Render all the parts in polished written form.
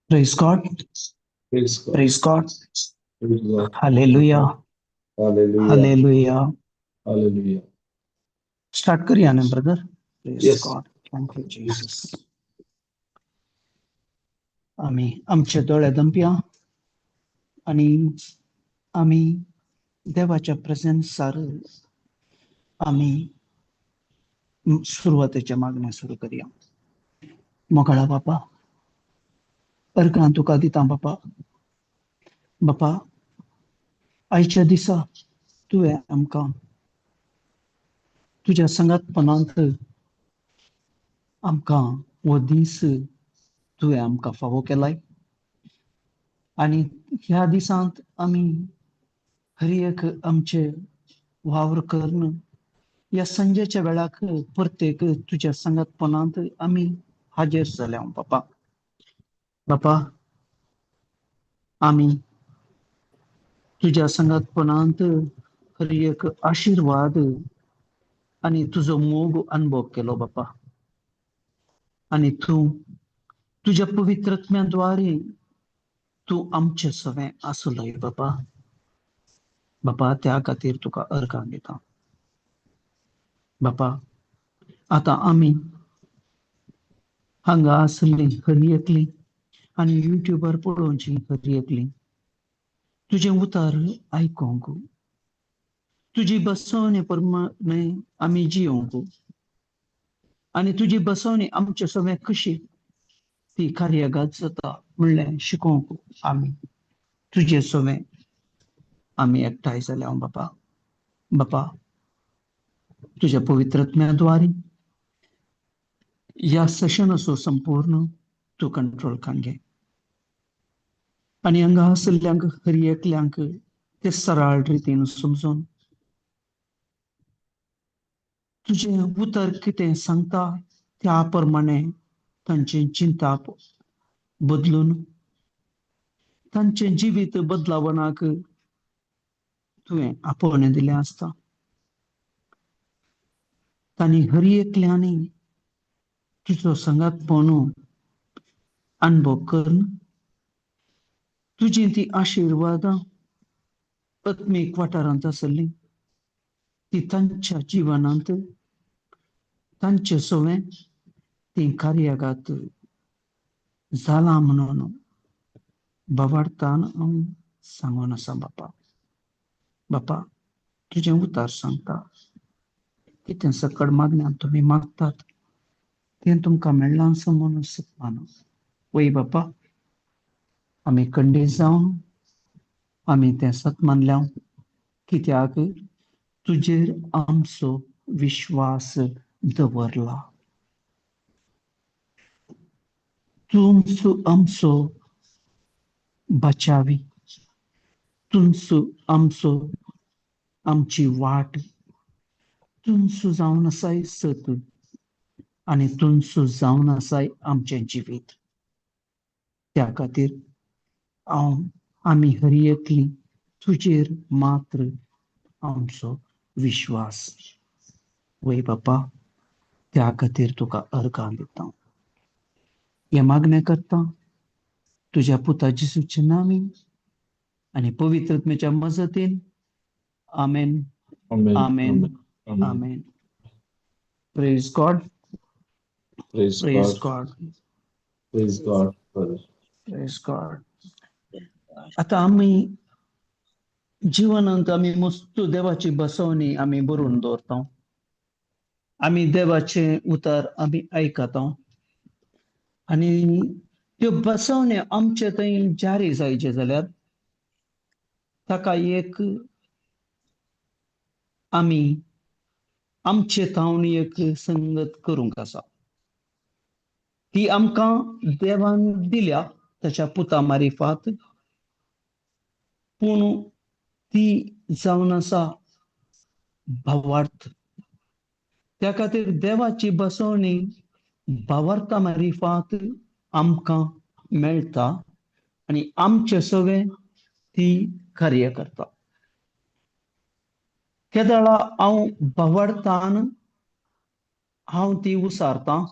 Praise God. Praise God. Praise God. Praise God. Hallelujah. Hallelujah. Hallelujah. Hallelujah. Start करूया ना brother. Praise Yes. God. Thank you, Jesus. आम्ही आमच्या डोळ्यादंप्या आणि आम्ही देवाच्या प्रेझेन्सार आम्ही सुरुवातीच्या मागण्या सुरू करूया. मोकळा बापा अर्कां तुका दिता बापा. बापा आयच्या दिसा तुवें आमकां तुज्या संगतपणांत आमकां हो दीस तुवें आमकां फावो केलाय आनी ह्या दिसांत आमी हर एक आमचे वावर करून या संजेच्या वेळाक प्रत्येक तुज्या संगतपणांत आमी हाजीर जाल्या बापा. बापा आमी तुज्या संगतपणांत हर एक आशीर्वाद आनी तुजो मोग अनुभव केलो बापा. आनी तूं तुज्या पवित्रत्म्याद्वारे तूं आमचे सगळें आसलोय बापा. बापा त्या खातीर तुका अर्गां दिता. बापा आतां आमी हांगा आसली हर एकली आनी युट्यूबार पळोवची हर एकली तुजें उतर आयकोंक तुजी बसवणे प्रमाणे आमी जियोंक आनी तुजी बसवणी आमचे सगळें कशी ती कार्यगत जाता म्हणलें शिकोवंक आमी तुजे सगळें आमी एकठांय जाल्या बापा. बापा तुझ्या पवित्रत्म्याद्वारे या सेशन असो संपूर्ण तू कंट्रोल खान घे आणि हांगा आसल्ल्यांक हर एकल्यांक ते सरळ रितीन समजून तुझे उतर कितें सांगता त्या प्रमाणे तांची चिंता बदलून तांचे जिवीत बदलावनाक तुवें आपोवणें दिलें आसता. तांणी हर एकल्यांनी तुजो संगतपण अनुभव करून तुजी ती आशिर्वादां आत्मीक वाठारांत आसली ती तांच्या जिवनांत तांचे सगळें ती कार्यागत जाला म्हणून बाबार्थान हांव सांगून आसा बापा. बापा तुजें उतर सांगता कितें सकड मागण्या तुमी मागतात तें तुमकां मेळ्ळां असो म्हणून सत्मान वय बापा. आमी खंडीत जावन आमी तें सत मानल्या कित्याक तुजेर आमचो विश्वास दवरला. तूंच आमचो बचावी. तूंच आमचो आमची वाट. तूंच जावन आसाय सत आनी तूंच जावन आसाय आमचें जिवीत. त्या खातीर आमी हर एकली तुजेर मात्र आमचो विश्वास. वय बापा त्या खातीर तुका अर्गां दिता. हे मागणें करता तुज्या पुता जेसूच्या नांवान आनी पवित्रत्मेच्या मजतीन. आमेन. Amen. आमेन. Amen. आमेन. Praise God. Praise praise God. God. Praise God, brother. Praise God. आता आमी जिवनांत आमी मस्त देवाची बसवणी आमी बरोवन दवरता. आमी देवाचें उतर आमी आयकता आनी त्यो बसवण्यो आमचे थंय जारी जायचे जाल्यार ताका एक आमी आमचे थावन एक संगत करूंक आसा. ती आमकां देवान दिल्या ताच्या पुता मारिफात. पूण ती जावन आसा भावार्थ. त्या खातीर देवाची बसवणी भावार्था मारिफात आमकां मेळटा आणि आमचे सगळे ती कार्य करता. केदळा हांव भावार्थान हांव ती उसारतां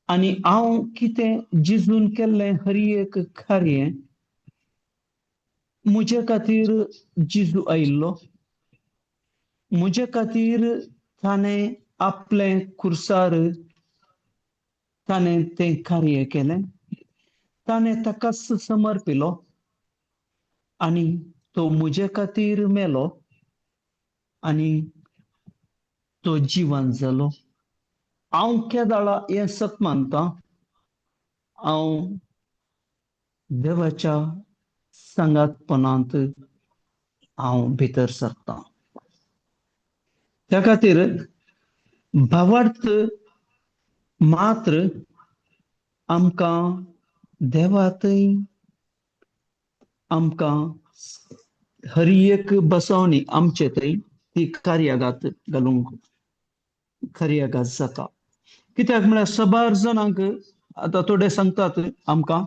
आणि हांव कितें जिजून केल्लें हर एक कार्य मुजे खातीर जिजू आयिल्लो, मुजे खातीर ताणें आपलें खुर्सार ताणें तें कार्य केलें, ताणें ताकाच समर्पिलो आणि तो मुजे खातीर मेलो आणि तो जिवंत जालो. हांव केदळा हें सत मानतां, हांव देवाच्या सांगातपणांत हांव भितर सरतां. त्या खातीर भावार्थ मात्र आमकां देवातय आमकां हर एक बसवणी आमचे थंय ती कार्यागात घालूंक कार्यागात जाता. कित्याक म्हळ्यार सबार जाणांक आतां थोडे सांगतात आमकां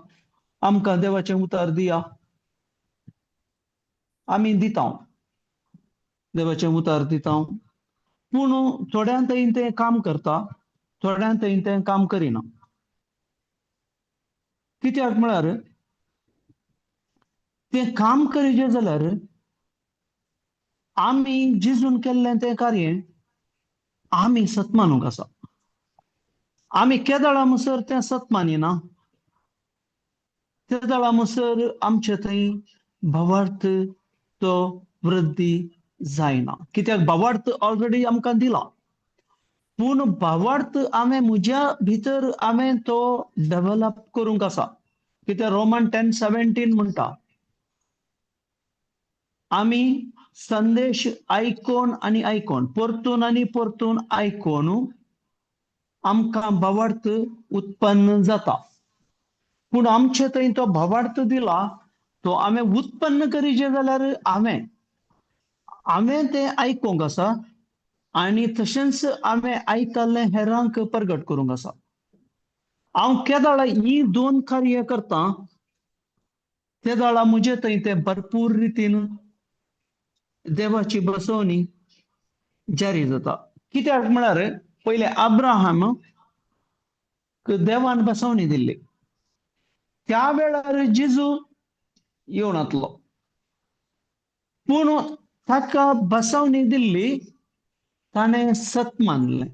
आमकां देवाचें उतर दिया, आमी दिता, देवाचें उतर दिता, पूण थोड्यां थंय तें काम करता, थोड्यां थंय तें काम करिना. कित्याक म्हळ्यार तें काम करिचें जाल्यार आमी जिजून केल्लें तें कार्य आमी सत मानूंक आसा. आमी केदळा म्हणसर तें सत मानिना, केदळा म्हणसर आमचे थंय भावार्थ तो वृद्धी जायना. कित्याक भावार्थ ऑलरेडी आमकां दिला, पूण भावार्थ हांवें म्हज्या भितर हांवें तो डेव्हलप करूंक आसा. कित्याक रोमन 10:17 म्हणटा, आमी संदेश आयकोन आनी आयकोन, परतून आनी परतून आयकोन आमकां भावार्थ उत्पन्न जाता. पूण आमचे थंय तो भावार्थ दिला, तो हांवें उत्पन्न करिचें जाल्यार हांवें तें आयकोंक आसा आनी तशेंच हांवें आयकल्लें हेरांक प्रगट करूंक आसा. हांव केदळा ही दोन कार्य करतां, केदळा म्हजे थंय तें भरपूर रितीन देवाची बसवणी जारी जाता. कित्याक म्हळ्यार पयलें अब्राहाम देवान बसवणी दिल्ली, त्या वेळार जिजू येवन वतलो, पूण ताका बसवणी दिल्ली ताणें सत मानलें.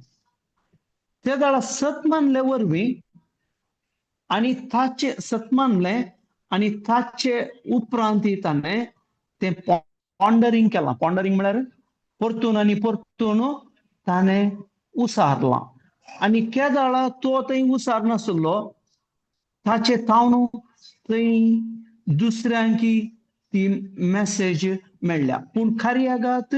केदळा सत मानले वरवीं आनी ताचे सत मानलें आनी ताचे उपरांत ताणें तें पॉन्डरिंग केलां. पॉन्डरिंग म्हळ्यार परतून आनी परतून ताणें उसारलां. आनी केदळा तो थंय उसार नासलो, ताचे तावण थंय दुसऱ्यांक ती मेसेज मेळ्ळ्या. पूण कार्यागात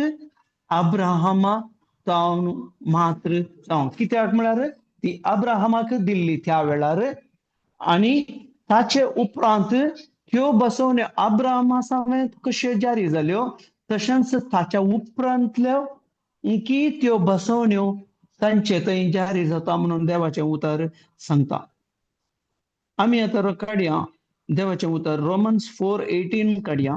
अब्राहमा तावन मात्र जावं, कित्याक म्हळ्यार ती अब्राहमाक दिल्ली त्या वेळार आनी ताचे उपरांत ह्यो बसवण्यो अब्राहमा सावन कश्यो जारी जाल्यो, तशेंच ताच्या उपरांतल्यो की त्यो बसवण्यो तांचे थंय जारी जाता म्हणून देवाचें उतर सांगता. आमी आतां काडया देवाचें उतर रोमन्स 4:18 काडया.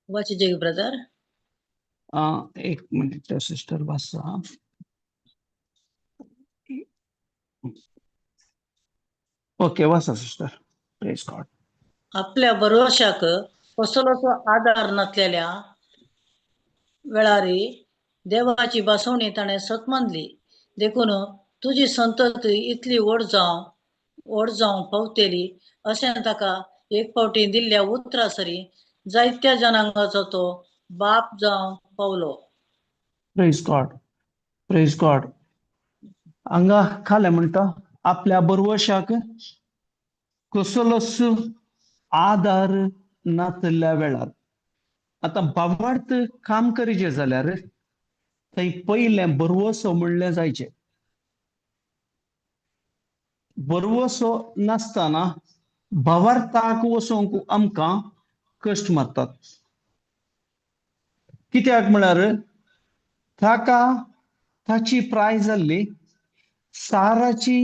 वाचिजे ब्रदर. एक मिनिट सिस्टर वाचा. ओके वाचा सिस्टर. Praise God. आपल्या भरवशाक कसलोचो आधार नसलेल्या वेळारी देवाची बसवणी ताणें सत मानली. देखून तुजी संतती इतली व्हड जावं पावतेली अशें ताका एक फावटी दिल्ल्या उतरा सरी जायत्या जनांगाचो तो बाप जावं पावलो. Praise God. Praise God. हांगा खाले म्हणटा आपल्या बरवशाक कसलोच आधार नासल्या वेळार आता बाबार्थ काम करीचे जाल्यार थंय पयलें बरवसो म्हणलें जायचें. बरवसो नासतना भावार्थाक वचोंक आमकां कश्ट मारतात. कित्याक म्हळ्यार ताका ताची प्राय जाल्ली, साराची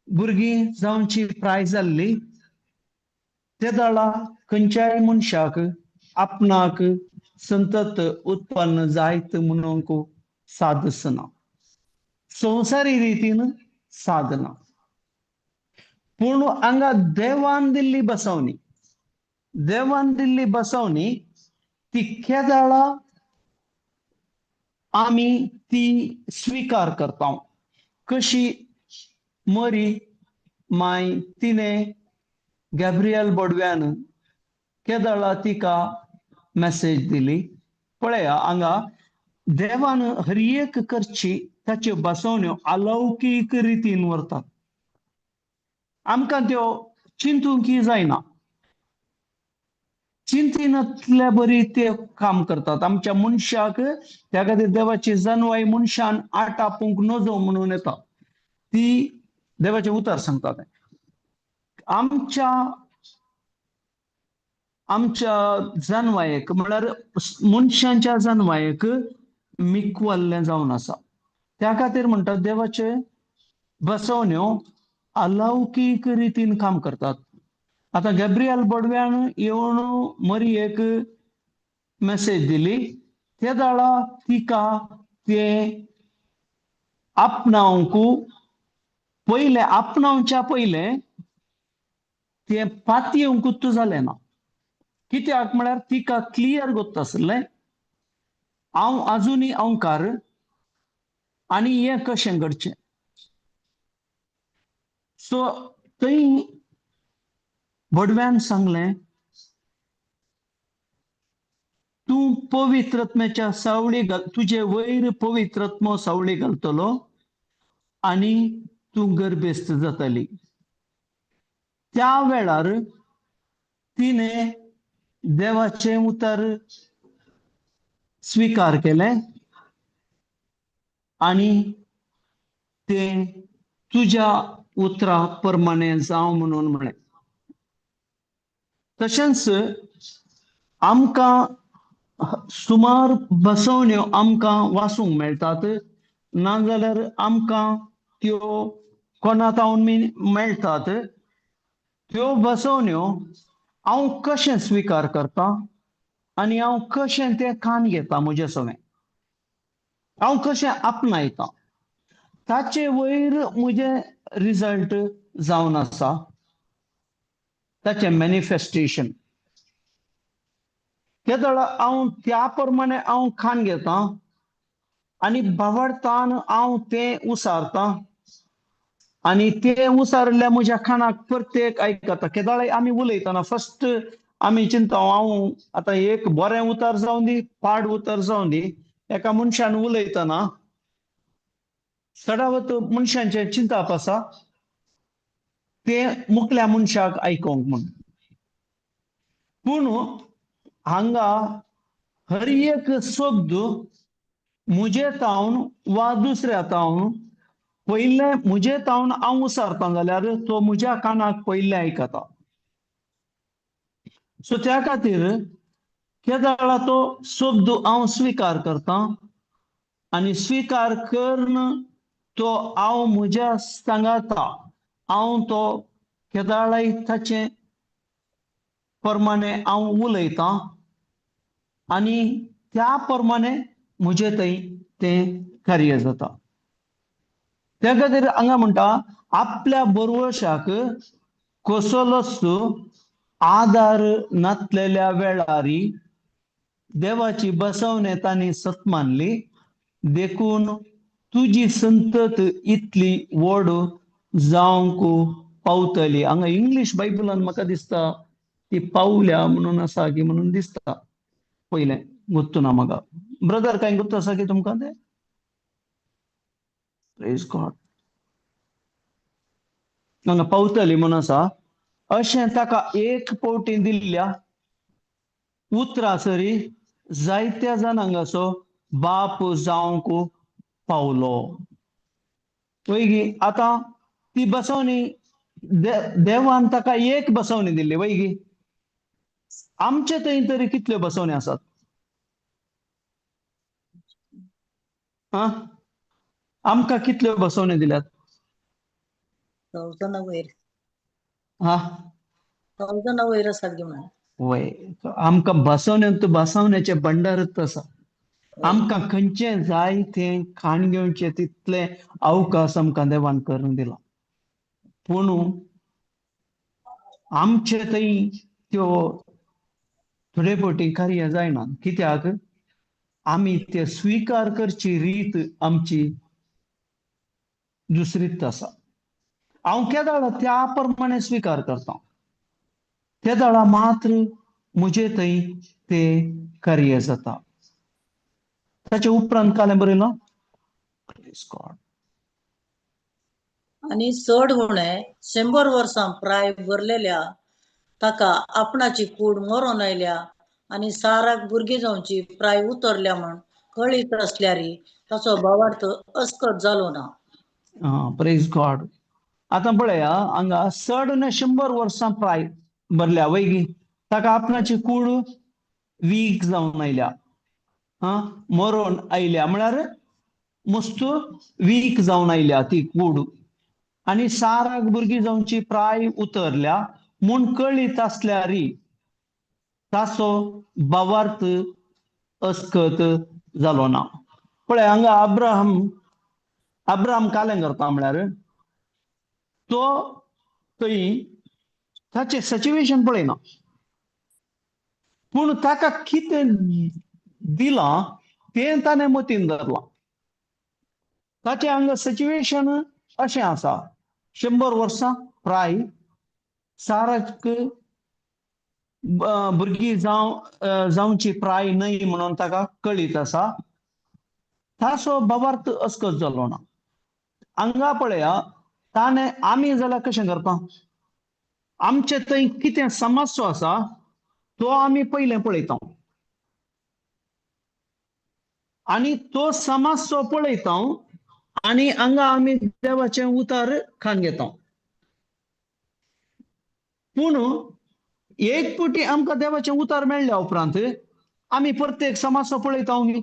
भुरगीं जावची प्राय जाल्ली. ते दाळा खंयच्याय मनशाक आपणाक संतत उत्पन्न जायत म्हणूंक सादसना, संवसारी रितीन साधना. पूण हांगा देवान दिल्ली बसवणी ती केदाळा आमी ती स्वीकार करता. कशी मरी माय तिने गॅब्रियल बडव्यान केदाळा तिका मेसेज दिली. पळया हांगा देवान हर एक करची ताच्यो बसवण्यो अलौकीक रितीन व्हरतात. आमकां त्यो चिंतूंक जायना. चिंतिनातल्या बरी ते काम करतात. आमच्या मनशाक त्या खातीर देवाची जन्वाय मनशान आटापूंक नजो म्हणून येता. ती देवाचे उतार सांगतात. आमच्या जन्वायक म्हळ्यार मनशांच्या जन्वायक मिकवल्लें जावन आसा. त्या खातीर म्हणटात देवाचे बसवण्यो अलौकीक रितीन काम करतात. आता गॅब्रियल बडव्यान येवन मरयेक मेसेज दिली. ते दाळा तिका ते आपणावंक पयलें, आपणावच्या पयलें ते पातयेवंकूच जालें ना. कित्याक म्हळ्यार तिका क्लियर गोत्त आसलें हांव आजुनी अवकार आनी हें कशें घडचें. सो थंय बडव्यान सांगलें, तूं पवित्रत्म्याच्या सावळी तुजे वयर पवित्रत्मो सावळी घालतलो आनी तूं गर्भेस्त जातली. त्या वेळार तिने देवाचे उतर स्वीकार केले आनी ते तुज्या उतरा प्रमाणे जावं म्हणून म्हळें. तशेंच आमकां सुमार बसवण्यो आमकां वाचूंक मेळटात. नाजाल्यार आमकां त्यो कोणातावन मेळटात. त्यो बसवण्यो हांव कशें स्वीकार करता आनी हांव कशें तें कान घेता म्हजे सवें, हांव कशें आपणायता, ताचे वयर म्हजे रिजल्ट जावन आसा, ताचें मॅनिफेस्टेशन. ते दाळा हांव त्या प्रमाणे हांव कान घेता आनी भावार्थान हांव तें उसारतां आनी तें उसारल्या म्हज्या कानाक प्रत्येक आयकता. केदाळे आमी उलयतना फस्ट आमी चिंता हांव आतां एक बरें उतार जावं दी, पाड उतार जावं दी, एका मनशान उलयतना सदावत मनशांचें चिंतप आसा तें मुखल्या मनशाक आयकोंक म्हण. पूण हांगा हर एक शब्द म्हजे तावन वा दुसऱ्या तावन पयले म्हजे तावन हांव उसारता जाल्यार तो म्हज्या कानाक पयले आयकता. सो त्या खातीर केदाळा तो शब्द हांव स्वीकार करता आनी स्वीकार करून तो हांव म्हज्या सांगाता, हांव तो केदाळाय ताचे प्रमाणे हांव उलयतां आनी त्या प्रमाणे म्हजे थंय तें कार्य जाता. त्या खातीर हांगा म्हणटा आपल्या बरवशाक कसलोच आदार नासलेल्या वेळारी देवाची बसवणे तांणी सत मानली. देखून तुजी संतत इतली व्हड जावंक पावतली. हांगा इंग्लीश बायबलान म्हाका दिसता ती पावल्या म्हणून आसा की म्हणून दिसता. पयलें गुर्तू ना म्हाका. ब्रदर कांय गुर्तू आसा की तुमकां तें? Praise God. हांगा पावतली म्हणून आसा. अशें ताका एक पावटी दिल्ल्या उतरासरी जायत्या जाणांक असो बाप जावंक पावलो. वैगी आता ती बसवणी देवान ताका एक बसवणी दिल्ली. वैगी आमचे थंय तरी कितल्यो बसवणी आसात? हा, आमकां कितल्यो बसवणी दिल्यात? 1000 वयर हा 1000 वयर आसात गे म्हणून. वय आमकां बसवण्याचे भंडारच आसा. आमकां खंयचे जाय ते खाण घेवचे तितले अवकाश आमकां देवान करून दिला. पूण आमचे थंय त्यो थोडे फावटी कार्य जायना. कित्याक आमी ते स्वीकार करची रीत आमची दुसरीच आसा. हांव केदाळ त्या प्रमाणे स्वीकार करता. केदाळ मात्र म्हजे थंय ते कार्य जाता. ताचे उपरांत कालें बरयलां. आणि चड उणें 100 वर्सां प्राय भरलेल्या ताका आपणाची कूड मरून आयल्या आणि साराक भुरगीं जावची प्राय उतरल्या म्हण कळीत असल्यारी ताचो भावार्थ अस्कत जालो ना. Praise God. आता पळया हांगा चड ने 100 वर्सां प्राय भरल्या. वैगी ताका आपणाची कूड वीक जावन आयल्या. मरून आयल्या म्हळ्यार मस्त वीक जावन आयल्या ती कूड. आणि साराक भुरगीं जावची प्राय उतरल्या म्हूण कळीत असल्यारी ताचो भावार्थ अस्कत जालो ना. पळय हांगा अब्राहम कालें करता म्हळ्यार तो थंय ताचें सिच्युएशन पळयना. पूण ताका कितें दिलां तें ताणें मतीन धरलां. ताचें हांगा सिच्युएशन अशें आसा. 100 वर्सां प्राय साराक भुरगीं जावची प्राय न्हय म्हणून ताका कळीत आसा. ताचो भावार्थ अस्कत जालो ना. हांगा पळया ताणें आमी जाल्यार कशें करता. आमचे थंय कितें समस्या आसा तो आमी पयलें पळयता आनी तो समस्या पळयता आनी हांगा आमी देवाचें उतर खाण घेता. पूण एक फावटी आमकां देवाचें उतर मेळ्ळ्या उपरांत आमी प्रत्येक समस्या पळयता न्ही.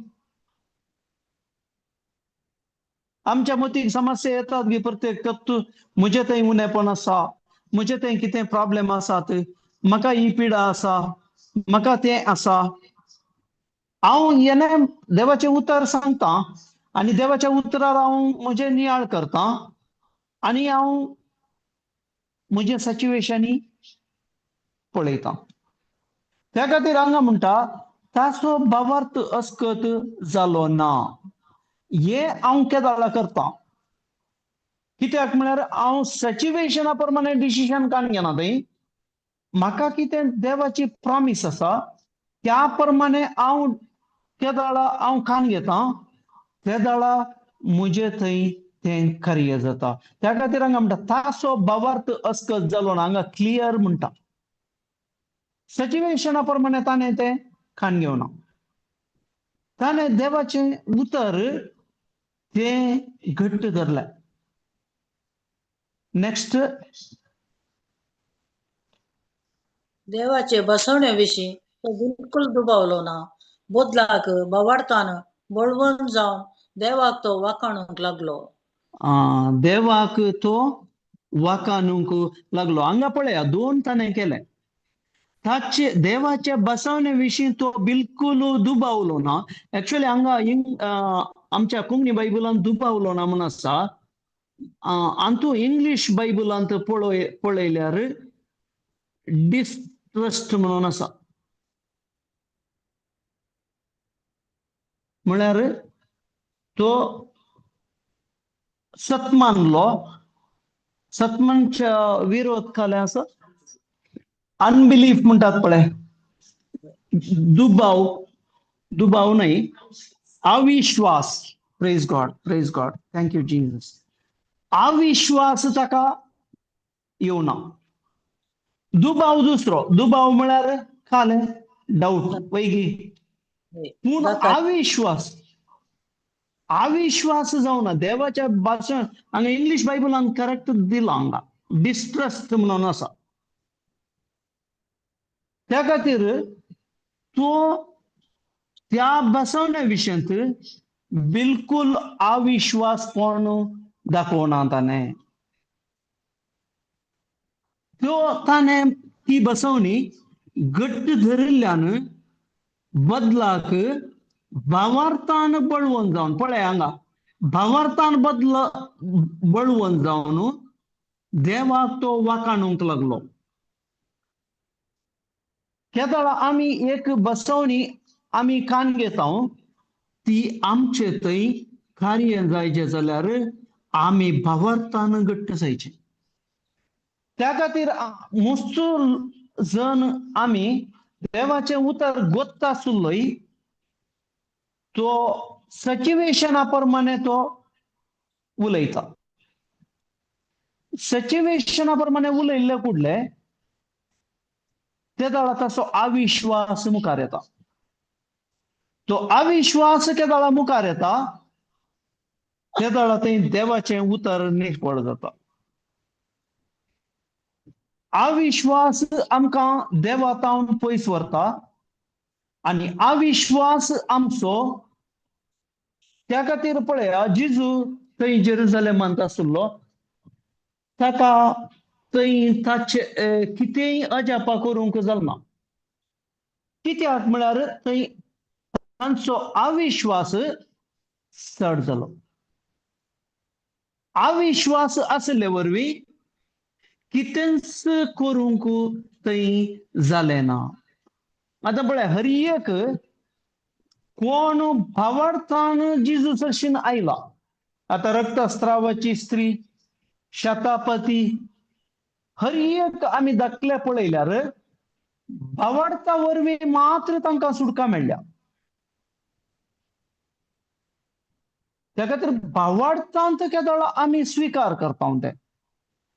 आमच्या मतीक समस्या येतात गी प्रत्येक तत्व. म्हजे थंय उणेपण आसा, म्हजे थंय कितें प्रॉब्लेम आसात, म्हाका ही पिडा आसा, म्हाका तें आसा. हांव येणें देवाचें उतर सांगता आनी देवाच्या उतरार हांव म्हजें नियाळ करता आनी हांव म्हजें सिच्युएशनी पळयता. त्या खातीर हांगा म्हणटा ताचो भावार्थ अस्कत जालो ना. हे हांव केदाळा करता. कित्याक म्हळ्यार हांव सिच्युएशना प्रमाणे डिसिजन काण घेना. थंय म्हाका कितें देवाची प्रॉमिस आसा त्या प्रमाणे हांव केदाळा हांव काण घेता. केदाळा म्हजे थंय तें कार्य जाता. त्या खातीर हांगा म्हणटा ताचो भावार्थ अस्कत जालो ना. हांगा क्लियर म्हणटा सिच्युएशना प्रमाणे ताणें तें काण घेवना. ताणें देवाचें उतर तें घट्ट धरलें. नेक्स्ट. देवाचे बसवण्याविशीं तो बिलकुल दुबावलो ना. बोदलाक भावार्थान बळवंत जावन देवाक तो वाखाणूंक लागलो. देवाक तो वाखाणूंक लागलो. हांगा पळया 2 ताणें केले. ताचे देवाच्या बसवण्याविशीं तो बिलकुल दुबावलो ना. एक्चुअली हांगा आमच्या कोंकणी बायबलांत दुबावलो ना म्हणून आसा. आनी तूं इंग्लीश बायबलांत पळयल्यार डिस्ट्रस्ट म्हणून आसा. म्हळ्यार तो सतमानलो. सतमानच्या विरोध कालें आसा. अनबिलीफ म्हणटात पळय. दुबाव न्हय, अविश्वास. Praise God, praise God. Thank you Jesus. अविश्वास ताका येवना. दुबाव दुसरो. दुबाव म्हळ्यार कालें डाऊट वैगी पूर्ण जाता अविश्वास जाऊन देवाच्या भाषण आणि इंग्लिश बायबलान करेक्ट दिला हांगा डिस्ट्रस्ट म्हणून असा त्या खातीर तो त्या बसवण्या विशयंत बिलकुल अविश्वास कोण दाखोवना ताणें त्यो ताणें ती बसवणी घट्ट धरिल्ल्यान बदलाक भावार्थान बळवून जावन पळय हांगा भावार्थान बळवून जावन देवाक तो वाकाणूंक लागलो केदाळ आमी एक बसवणी आमी कान घेता ती आमचे थंय कार्य जायचे जाल्यार आमी भावार्थान घट्ट जायचे त्या खातीर मुस्तूर जण आमी देवाचें उतर गोत्ता आसुल्लोय तो सिच्युएशना प्रमाणे तो उलयता सिच्युएशना प्रमाणे उलयल्ले कुडले ते दाळा ताचो अविश्वास मुखार येता तो अविश्वास के दाळा मुखार येता ते दाळा थंय देवाचें उतर निश्फळ जाता अविश्वास आमकां देवातावन पयस व्हरता आणि अविश्वास आमचो त्या खातीर पळया जेजू थंय जेरुसलेमांत आसुल्लो ताका थंय ताचे कितेंय अजापा करूंक जालना कित्याक म्हळ्यार थंय तांचो अविश्वास चड जालो अविश्वास आसले वरवीं कितेंच करूंक थंय जालें ना आतां पळय हर एक कोण भावार्थान जेजू सरशीन आयला आतां रक्तस्त्रावाची स्त्री शतापती हर एक आमी दाखले पळयल्यार भावार्था वरवीं मात्र तांकां सुटका मेळ्ळ्या त्या खातीर भावार्थांत केदळ आमी स्विकार करता ते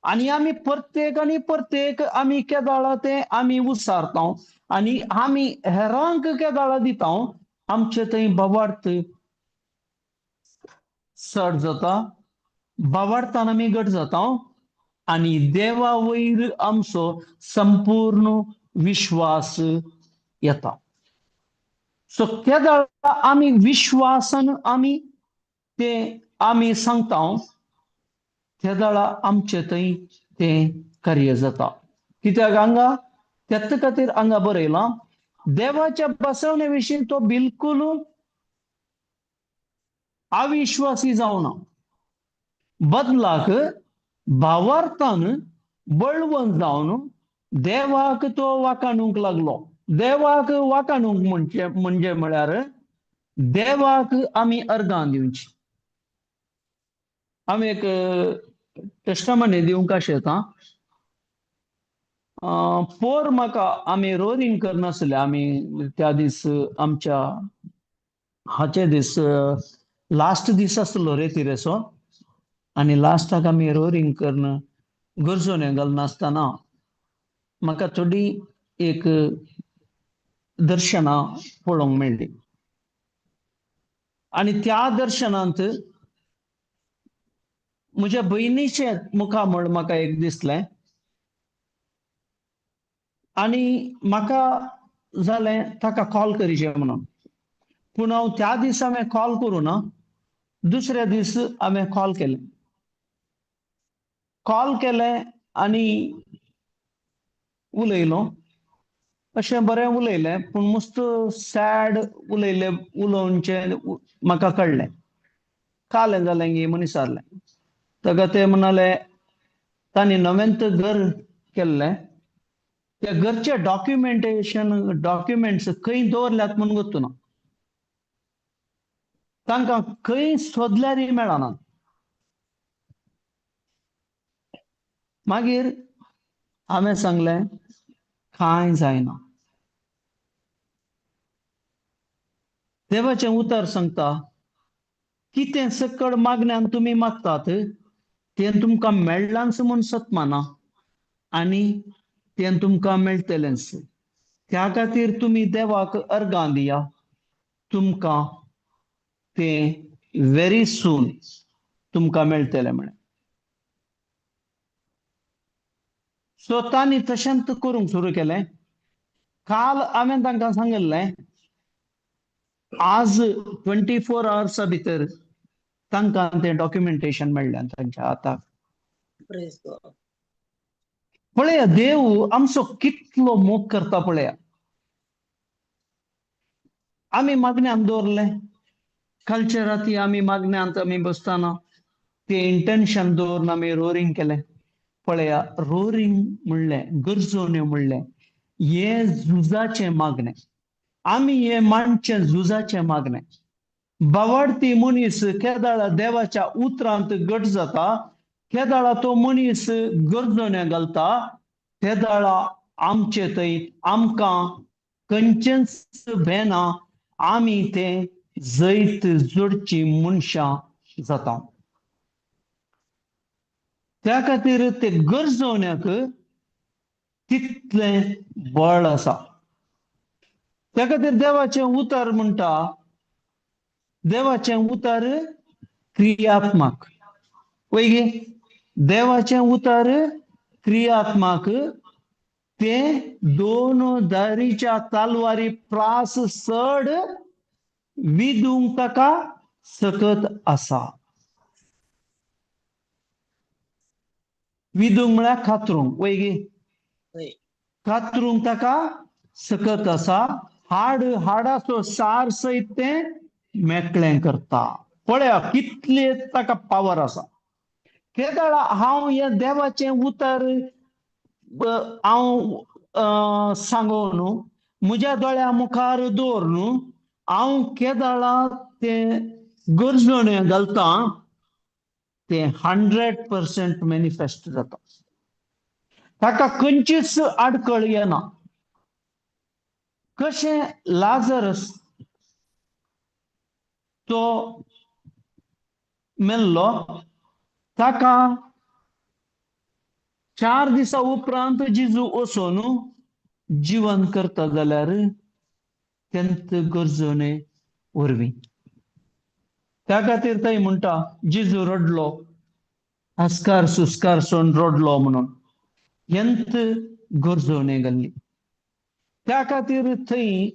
आणि आमी प्रत्येक आमी केदळ ते आमी उसारता आणि आमी हेरांक केदळ दिता आमचे थंय भावार्थ चड जाता भावार्थान आमी घट जाता आणि देवा वयर आमचो संपूर्ण विश्वास येता सो केदळ आमी विश्वासान आमी ते आमी सांगता केदळ आमचे थंय ते कार्य जाता कित्याक हांगा त्याच खातीर हांगा बरयलां देवाच्या बसवणे विशीं तो बिलकुल अविश्वासी जावना बदलाक भावार्थान बळवंत जावन देवाक तो वाकाणूंक लागलो देवाक वाकाणूंक म्हणजे म्हळ्यार देवाक आमी अर्गां दिवची आमी एक टेस्टामनी दिवंक आशेता पोर म्हाका आमी रोरिंग करनासले आमी त्या दीस आमच्या हाचे दीस लास्ट दीस आसलो रेतिरेचो आणि लास्टाक आमी रोरिंग करन गरजोने घालनासतना म्हाका थोडी एक दर्शनां पळोवंक मेळ्ळी आणि त्या दर्शनांत म्हज्या भयणीचे मुखामळ म्हाका एक दिसलें आणि म्हाका जालें ताका कॉल करचें म्हणून पूण हांव त्या दीस हांवें कॉल करूं ना दुसऱ्या दीस हांवें कॉल केलें आनी उलयलो अशें बरें उलयलें पूण मस्त सॅड उलोवचें म्हाका कळ्ळें कालें जालें गी म्हूण विचारलें ताका ते म्हणाले तांणी नवेंत घर केल्लें त्या घरचे डॉक्युमेंट्स खंय दवरल्यात म्हणून गोतूना तांकां खंय सोदल्यारय मेळना मागीर हांवें सांगलें कांय जायना देवाचें उतर सांगता कितें सकळ मागण्यान तुमी मागतात तें तुमकां मेळ्ळांच म्हूण सत्माना आनी तें तुमकां मेळटलेंच त्या खातीर तुम्ही देवाक अर्गां दिया, तुमकां ते व्हेरी सून तुमकां मेळटले म्हणे. सो तांणी तशेंच करूंक सुरू केलें. काल हांवें तांकां सांगिल्लें आज 24 hours भितर तांकां तें डॉक्युमेंटेशन मेळ्ळें तांच्या हाताक. Praise God. पळया देव आमचो कितलो मोग करता पळया. आमी मागण्यांत दवरलें, कालच्या राती आमी मागण्यांत आमी बसताना ते इंटेन्शन दवरून आमी रोरींग केलें. पळया रोरींग म्हणलें, गरजोन्यो म्हणलें, हे झुजाचें मागणें. आमी हे मांडचें झुजाचें मागणें. बावार्थी मनीस केदाळ देवाच्या उतरांत घट जाता, केदाळ तो मनीस गरजोन्या घालता, केदाळ आमचे थंय आमकां खंयचेंच भेना, आमी ते जैत जोडची मनशां जाता. त्या खातीर ते गरजोन्याक तितलें बळ आसा. त्या खातीर देवाचें उतर म्हणटा, देवाचें उतर क्रियात्मक. पळय गे, देवाचें उतर क्रियात्मक. ते दोन धारीच्या तालवारी प्रास चड विदूंक ताका सकत आसा. विदूंक म्हळ्यार खात्रूंक. पळय गे, होय. कातरूंक ताका सकत आसा. हाड हाडाचो सार सयत तें मेकळें करता. पळया कितले ताका पावर आसा. केदाळ हांव हे देवाचें उतर हांव सांगो न्हू, म्हज्या दोळ्या मुखार दवर न्हू, हांव केदाळ तें गरजोन्या घालता, ते 100% मॅनिफेस्ट जाता. ताका खंयचीच आडखळ येना. कशें लाजरस तो मेल्लो, ताका 4 दिसा उपरांत जेजू वचून जिवंत करता जाल्यार तेंत गरजोने वरवीं. त्या खातीर थंय म्हणटा जेजू रडलो, हस्कार सुस्कार सोन रडलो म्हणून. यंत गरजोने घाल्ली. त्या खातीर थंय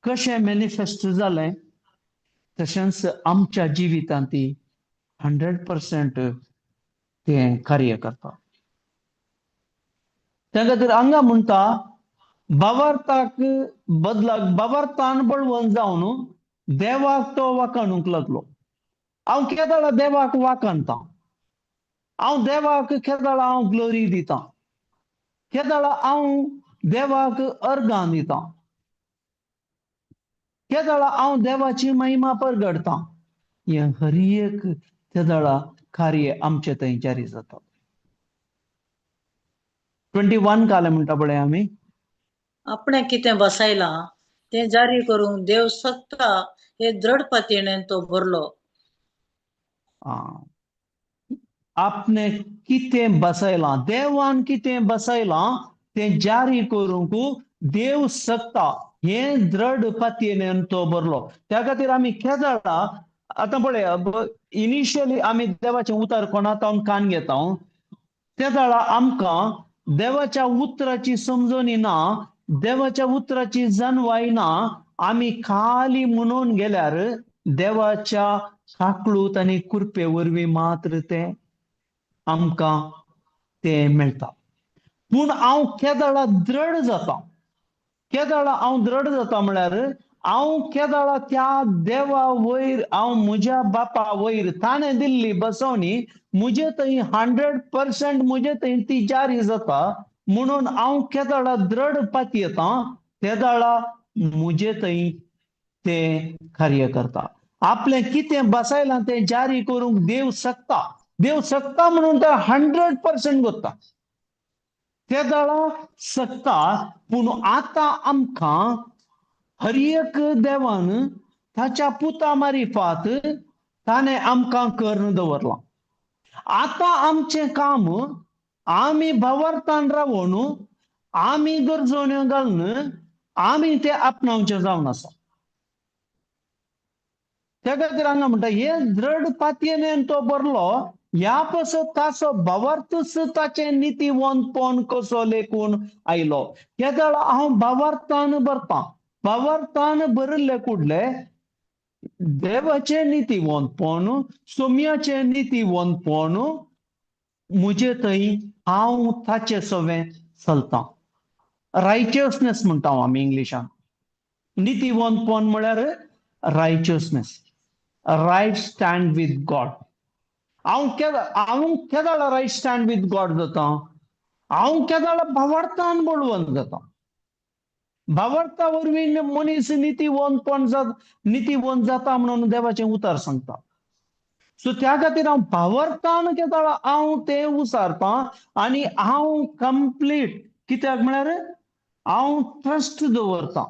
कशें मॅनिफेस्ट जालें तशेंच आमच्या जिवितांत 100% तें कार्य करता. त्या खातीर हांगा म्हणटा बावार्थाक बदलाक बावार्थान बळवंत जावन देवाक तो वाखाणूंक लागलो. हांव केदाळ देवाक वाखाणता, हांव देवाक केदाळ हांव ग्लोरी दितां, केदाळ हांव देवाक अर्गां दितां, केदाळ हांव देवाची महिमा परगडतां. हें हर एक केदाळ कार्य आमचे थंय जारी जाता. 21 काले म्हणटा पळय आमी, आपणे कितें बसयलां तें जारी करूंक देव शकता हे दृढपतीने तो बरलो. आपणे कितें बसयलां, देवान कितें बसयलां तें जारी करूंक देव शकता हें दृढपतीन तो बरलो. त्या खातीर आमी केदाळ आतां पळया, इनिशियली आमी देवाचें उतर कोणातावन कान घेता. केदाळ आमकां देवाच्या उतराची समजोनी ना, देवाच्या उतराची जाणवाय ना. आमी खाली म्हणून गेल्यार देवाच्या काकळूत आनी कृपे वरवीं मात्र तें आमकां तें मेळटा. पूण हांव केदाळ दृढ जाता. केदाळ हांव दृढ जाता म्हळ्यार हांव केदाळ त्या देवा वयर, हांव म्हज्या बापा वयर ताणें दिल्ली बसोवणी म्हजे थंय 100% म्हजे थंय ती जारी जाता. म्हणून हांव केदाळ दृढपती येता. केदाळ म्हजे थंय तें कार्य करता. आपलें कितें बसयलां तें जारी करूंक देव शकता. देव शकता म्हणून तो 100% करता. केदाळ शकता. पूण आतां आमकां हर एक देवान ताच्या पुता मारिफात ताणें आमकां करून दवरलां. आतां आमचें काम आमी भावार्थान रावून आम्ही गरजोन घालून आम्ही ते आपणावचे जावन आसा. त्या खातीर हांगा म्हणटा हे दृढ पातयेन तो बरलो ह्या पासत तासो भावार्थच ताचे नितीवंतपण कसो लेखून आयलो. केदळ हांव भावार्थान बरतां. भावार्थान बरयल्ले कुडले देवाचे नितीवंतपण, सोम्याचे नितीवंतपण मुजे थंय हांव ताचे सवे चलतां. रायचियसनेस म्हणटा आमी इंग्लिशान. नितीवंतपण म्हळ्यार रायचियसनेस, रायट स्टँड विथ गॉड. हांव केदाळ रायट स्टँड विथ गॉड जाता. हांव केदाळ भावार्थान बळवंत जाता. भावार्था वरवीं मनीस नितीवंत जाता म्हणून देवाचें उतार सांगता. सो त्या खातीर हांव भावार्थान केदाळ हांव तें उसारतां आनी हांव कंप्लीट कित्याक म्हळ्यार हांव ट्रस्ट दवरतां.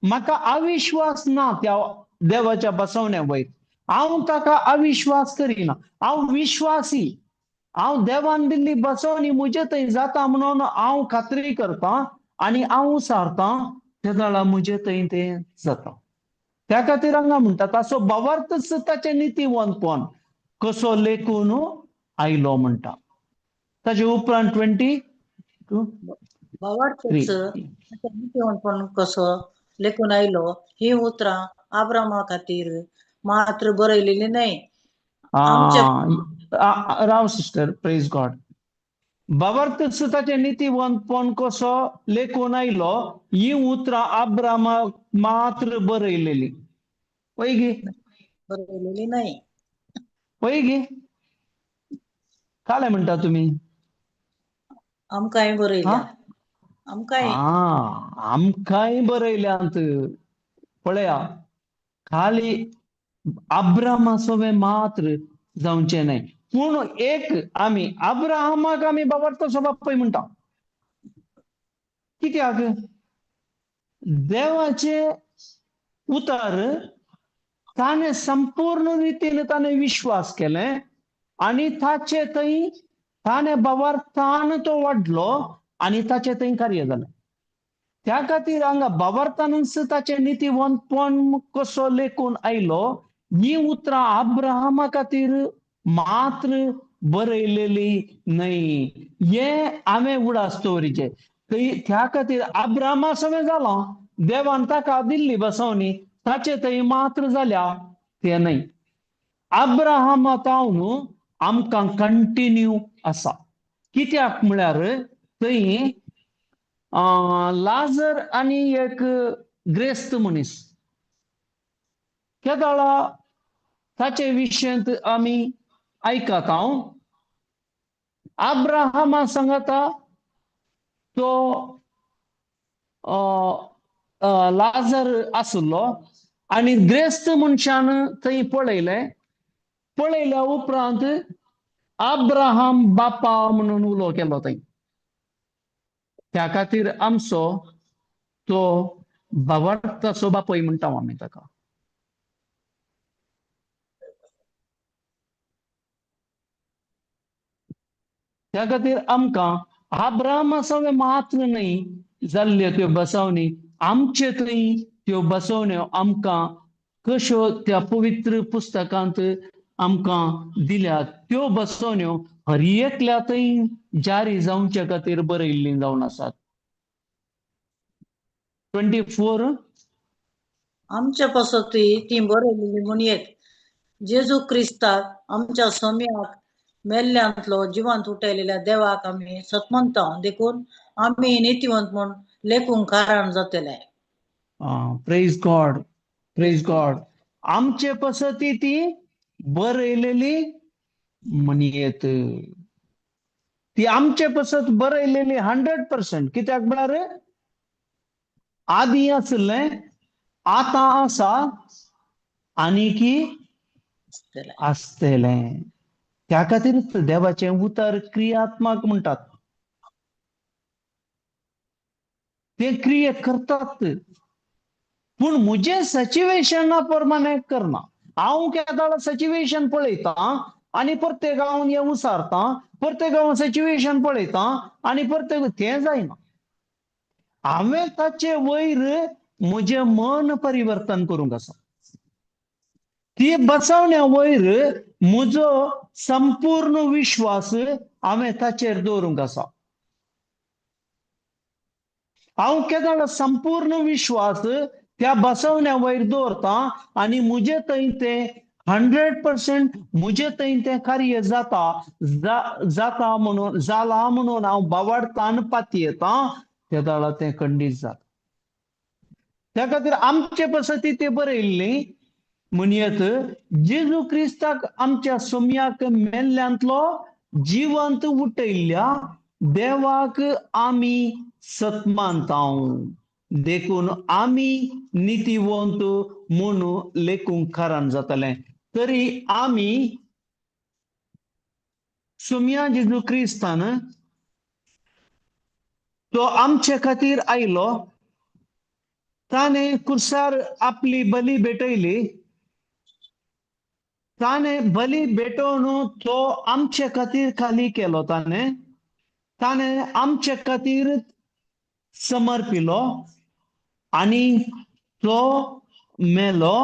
म्हाका अविश्वास ना त्या देवाच्या बसवण्या वयर. हांव ताका अविश्वास करिना. हांव विश्वासी. हांव देवान दिल्ली बसवणी मुजे थंय जाता म्हणून हांव खात्री करतां आनी हांव उसारतां केदाळ मुजे थंय तें जाता. त्या खातीर हांगा म्हणटा ताचो भावार्थच ताचे नितीवंतपण कसो लेखून आयलो म्हणटा. ताचे उपरांत 22 भावार्थच नितीवंतपण कसो लेखून आयलो ही उतरां आब्रामा खातीर मात्र बरयलेली नाही. राव सिस्टर, प्रेज गॉड. भावार्थच ताचे नितीवंतपण कसो लेखून आयलो ही उतरां आब्रामाक मात्र बरयलेली. पळय गे बरयलेली नाही. पळय गे काले म्हणटा तुमी. आमकांय बरयल्या. आमकांय आमकांय बरयल्यांत. पळया खाली अब्रामा सवे मात्र जावचे नाही. पूण एक आमी अब्राहमाक आमी भावार्थाचो बाप पळय म्हणटा. कित्याक देवाचे उतार ताणे संपूर्ण रितीन ताणे विश्वास केले आणि ताचे थंय ताणे भावार्थान तो वाडलो आणि ताचे थंय कार्य जालें. त्या खातीर हांगा भावार्थानच ताचे नितीवंतपण कसो लेखून आयलो ही उतरां अब्राहमा खातीर मात्र बरयलेली न्हय. हे हांवें उडास दवरिचे. त्या खातीर अब्राहमा सवे जाला देवान ताका दिल्ली बसवणी ताचे थंय मात्र जाल्या ते न्हय. अब्राहमा तावन आमकां कंटिन्यू आसा. कित्याक म्हळ्यार थंय लाजर आनी एक ग्रेस्त मनीस केदाळ ताचे विशयंत आमी आयकता. अब्राहमा सांगता तो लाजर आसलो आनी ग्रेस्त मनशान थंय पळयल्या उपरांत अब्राहम बापा म्हणून उलो केलो थंय. त्या खातीर आमचो तो भावार्थाचो बापूय म्हणटा आमी ताका. त्या खातीर आमकां अब्राहमा सवे मात्र न्हय जाल्ल्यो त्यो बसवणी आमचे थंय त्यो बसवण्यो आमकां कश्यो त्या पवित्र पुस्तकांत आमकां दिल्यात. त्यो बसवण्यो हर एकल्या थंय जारी जावचे खातीर बरयल्ली जावन आसात. 24 आमच्या पासत ती बरयलेली म्हणयेत. जेजू क्रिस्ताक आमच्या सोम्याक मेल्ल्यांतलो जिवंत उठयलेल्या देवाक आमी सतमंता देखून आमी नितीवंत म्हूण लेखूंक कारण जातले. Praise God, praise God. आमचे पसती ती बरयलेली म्हणयेत. ती आमचे पसत बरयलेली 100%. कित्याक म्हळ्यार आदी आसलें आतां आसा आनीकी आसतलें. त्या खातीर देवाचें उतर क्रियात्मक म्हणटात. ते क्रिये करतात पूण मुजे सचिवेशना प्रमाणे करना. हांव केदाळ सचिवेशन पळयतां आनी प्रत्येक हांव हें उसारतां. प्रत्येक हांव सचिवेशन पळयतां आनी प्रत्येक तें जायना. हांवें ताचे वयर म्हजें मन परिवर्तन करूंक आसा. ती बसवण्या वयर म्हजो संपूर्ण विश्वास हांवें ताचेर दवरूंक आसा. हांव केदोळ संपूर्ण विश्वास त्या बसवण्या वयर दवरता आनी म्हजे थंय ते 100% म्हजे थंय ते कार्य जाता म्हणून जाला म्हणून हांव बावाडतां पातयेता केदोळ तें खंडीत जाता. त्या खातीर आमचे बसती ते बरयल्ली म्हणयत जेजू क्रिस्ताक आमच्या सोम्याक मेल्ल्यांतलो जिवंत उठयल्ल्या देवाक आमी सतमानताव देखून आमी नितीवंत म्हूण लेखूंक खरान जातलें. तरी आमी सोम्या जेजू क्रिस्तान तो आमचे खातीर आयलो. ताणें कुर्सार आपली बली भेटयली. ताणें बली भेटोवन तो आमचे खातीर खाली केलो. ताणें आमचे खातीर समर्पिलो आनी तो मेलो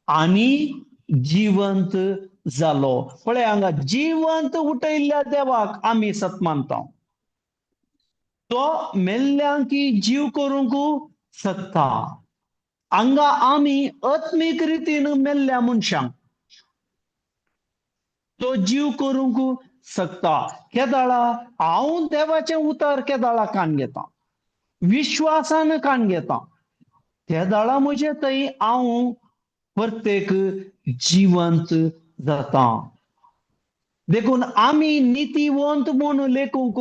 आनी जिवंत जालो. पळय हांगा जिवंत उठयल्ल्या देवाक आमी सतमानता. तो मेल्ल्यांक जीव करूंक शकता. हांगा आमी आत्मीक रितीन मेल्ल्या मनशांक तो जीव करूंक शकता. केदोळा हांव देवाचें उतर केदोळा कान घेता, विश्वासान कान घेता. केदोळा म्हजे थंय हांव प्रत्येक जिवंत जाता. देखून आमी नितीवंत म्हूण लेखूंक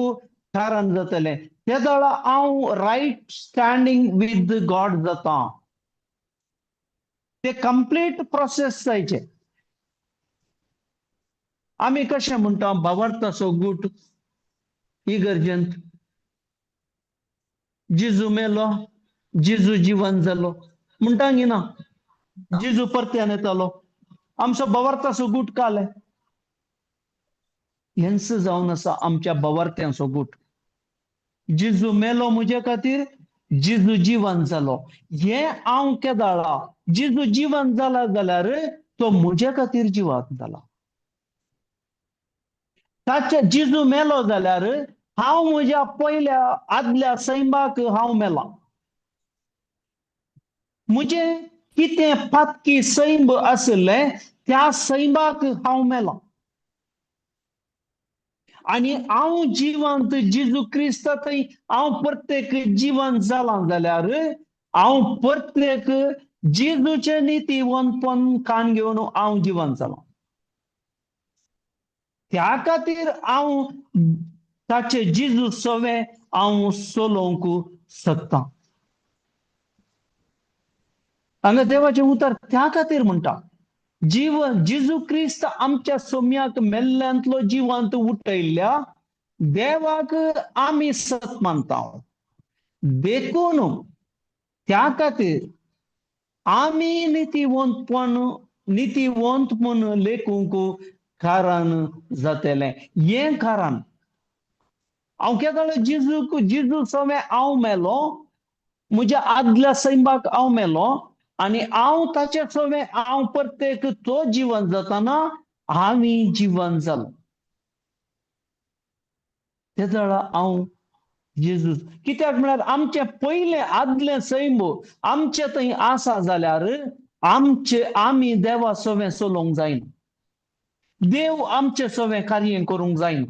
कारण जातले. केदोळा हांव रायट स्टँडींग विथ गॉड जाता. ते कंप्लीट प्रोसेस जायचे. आमी कशें म्हणटा भावार्थाचो गूट इगर्जेंत जेजू मेलो, जेजू जिवंत जालो म्हणटा की ना. जेजू परत्यान येतालो. आमचो भावार्थाचो गूट काले हेंच जावन आसा आमच्या भावार्थ्यांचो गूट. जेजू मेलो म्हजे खातीर, जेजू जिवंत जालो. हे हांव केदोळा जेजू जिवंत जाला जाल्यार तो म्हजे खातीर जिवंत जाला. ताचे जेजू मेलो जाल्यार हांव म्हज्या पयल्या आदल्या सैमाक हांव मेला. म्हजे कितें पातकी सैम आसले त्या सैमाक हांव मेला. आनी हांव जिवंत जेजू क्रिस्त थंय हांव प्रत्येक जिवंत जाला जाल्यार हांव प्रत्येक जेजूचे नितीवंतपण कान घेवन हांव जिवंत जाला. त्या खातीर हांव ताचे जेजू सवे हांव सोलोवंक शकता. हांगा देवाचें उतर त्या खातीर म्हणटा जेजू क्रिस्त आमच्या सोम्याक मेल्ल्यांतलो जिवंत उठयल्ल्या देवाक आमी सतमानता. देखून त्या खातीर आमी नितीवंत म्हूण लेखूंक कारण जातलें. हें कारण हांव केदोळो जेजू सवे हांव मेलो, म्हज्या आदल्या सैमाक हांव मेलो आनी हांव ताचे सवे हांव प्रत्येक तो जिवंत जाताना आमी जिवंत जालो. केदोळा हांव जेजू कित्याक म्हळ्यार आमचे पयले आदले सैम आमचे थंय आसा जाल्यार आमी देवा सवे चलोवंक जायना. देव आमचे सवे कार्य करूंक जायना.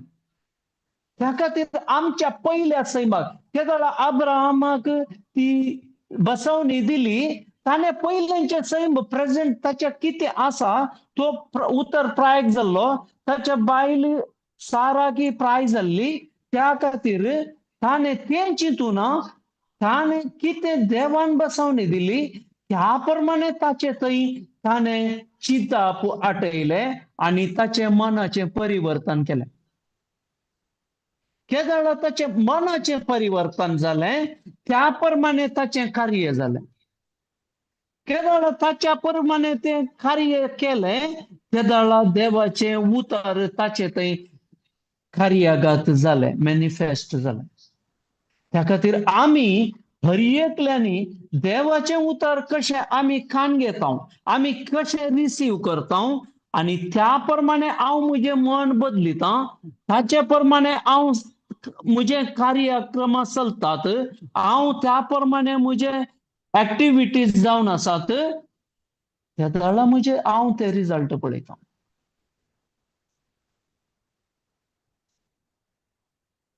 त्या खातीर आमच्या पयल्या सैमाक केदोळा अब्राहमाक ती बसवणी दिली. ताणें पयलेंचे सैम प्रेझेंट ताचे कितें आसा तो उतर प्रायक जाल्लो. ताच्या बायल साराकी प्राय जाल्ली. त्या खातीर ताणें तें चिंतूना ताणें कितें देवान बसवणी दिली त्या प्रमाणे ताचे थंय ताणें चिंतप आटयलें आनी ताचे मनाचें परिवर्तन केलें. केदोळा ताचे मनाचें परिवर्तन जालें त्या प्रमाणे ताचें कार्य जालें. केदोळा ताच्या प्रमाणे तें कार्य केलें केदोळा देवाचें उतर ताचे थंय कार्यागत जालें, मॅनिफेस्ट जालें. त्या खातीर आमी हर एकल्यानी देवाचे उतर कशे आमी खाण घेता, आमी कशे रिसीव करता, आणि त्या प्रमाणे हांव म्हजें मन बदलिता, ताचे प्रमाणे हांव म्हजे कार्यक्रम चलतात, हांव त्या प्रमाणे म्हजे ऍक्टिव्हिटीज जावन आसात, त्या वेळा म्हजे हांव ते रिझल्ट पळयता.